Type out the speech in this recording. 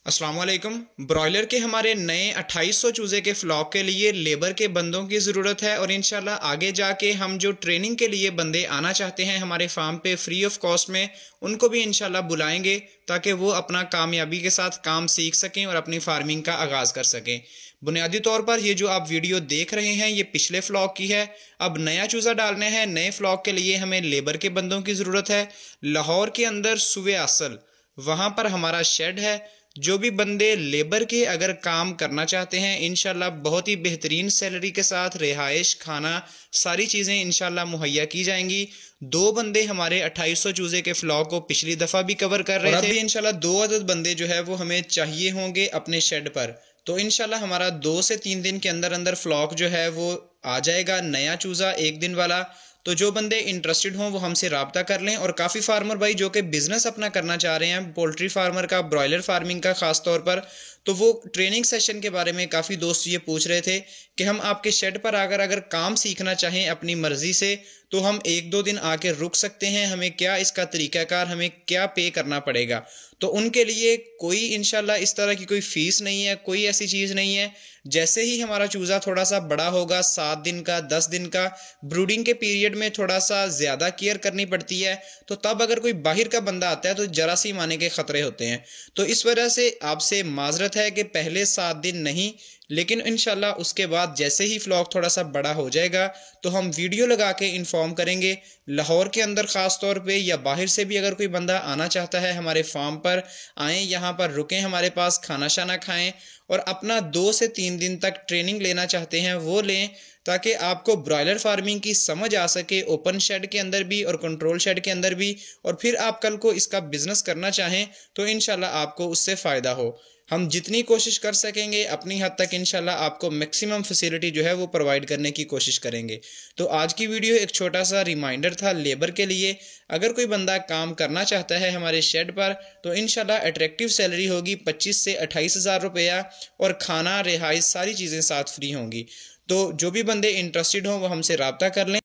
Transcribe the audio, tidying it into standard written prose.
अस्सलाम वालेकुम। ब्रॉयलर के हमारे नए 2800 चूज़े के फ्लॉक के लिए लेबर के बंदों की ज़रूरत है और इंशाल्लाह आगे जाके हम जो ट्रेनिंग के लिए बंदे आना चाहते हैं हमारे फार्म पे फ्री ऑफ कॉस्ट में, उनको भी इंशाल्लाह बुलाएंगे ताकि वो अपना कामयाबी के साथ काम सीख सकें और अपनी फार्मिंग का आगाज़ कर सकें। बुनियादी तौर पर ये जो आप वीडियो देख रहे हैं ये पिछले फ्लॉक की है। अब नया चूज़ा डालने हैं। नए फ्लॉक के लिए हमें लेबर के बंदों की ज़रूरत है। लाहौर के अंदर सुवे असल वहाँ पर हमारा शेड है। जो भी बंदे लेबर के अगर काम करना चाहते हैं इंशाल्लाह बहुत ही बेहतरीन सैलरी के साथ रिहाइश, खाना, सारी चीज़ें इंशाल्लाह मुहैया की जाएंगी। दो बंदे हमारे 2800 चूज़े के फ्लॉक को पिछली दफ़ा भी कवर कर रहे थे। अभी इंशाल्लाह 2 अदद बंदे जो है वो हमें चाहिए होंगे अपने शेड पर। तो इंशाल्लाह हमारा 2 से 3 दिन के अंदर अंदर फ्लॉक जो है वो आ जाएगा, नया चूज़ा 1 दिन वाला। तो जो बंदे इंटरेस्टेड हों वो हमसे रब्ता कर लें। और काफ़ी फार्मर भाई जो कि बिज़नेस अपना करना चाह रहे हैं, पोल्ट्री फार्मर का, ब्रॉयलर फार्मिंग का ख़ास तौर पर, तो वो ट्रेनिंग सेशन के बारे में काफ़ी दोस्त ये पूछ रहे थे कि हम आपके शेड पर अगर काम सीखना चाहें अपनी मर्ज़ी से तो हम 1-2 दिन आके रुक सकते हैं, हमें क्या इसका तरीक़ाकार, हमें क्या पे करना पड़ेगा। तो उनके लिए कोई इंशाल्लाह इस तरह की कोई फ़ीस नहीं है, कोई ऐसी चीज़ नहीं है। जैसे ही हमारा चूज़ा थोड़ा सा बड़ा होगा, 7 दिन का, 10 दिन का, ब्रूडिंग के पीरियड में थोड़ा सा ज़्यादा केयर करनी पड़ती है, तो तब अगर कोई बाहर का बंदा आता है तो जरा सी माने के ख़तरे होते हैं। तो इस वजह से आपसे माज़रत है कि पहले 7 दिन नहीं, लेकिन इंशाल्लाह उसके बाद जैसे ही फ्लॉक थोड़ा सा बड़ा हो जाएगा तो हम वीडियो लगा के इन्फॉर्म करेंगे। लाहौर के अंदर ख़ास तौर पे या बाहर से भी अगर कोई बंदा आना चाहता है हमारे फार्म पर आएँ, यहाँ पर रुकें, हमारे पास खाना शाना खाएं और अपना 2 से 3 दिन तक ट्रेनिंग लेना चाहते हैं वो लें, ताकि आपको ब्रॉयलर फार्मिंग की समझ आ सके, ओपन शेड के अंदर भी और कंट्रोल शेड के अंदर भी। और फिर आप कल को इसका बिज़नेस करना चाहें तो इंशाल्लाह आपको उससे फ़ायदा हो। हम जितनी कोशिश कर सकेंगे अपनी हद तक इंशाल्लाह आपको मैक्सिमम फैसिलिटी जो है वो प्रोवाइड करने की कोशिश करेंगे। तो आज की वीडियो एक छोटा सा रिमाइंडर था लेबर के लिए। अगर कोई बंदा काम करना चाहता है हमारे शेड पर तो इंशाल्लाह अट्रैक्टिव सैलरी होगी, 25 से 28 हज़ार रुपया, और खाना, रिहाइश, सारी चीज़ें साथ फ्री होंगी। तो जो भी बंदे इंटरेस्टेड हों वो हमसे रब्ता कर लें।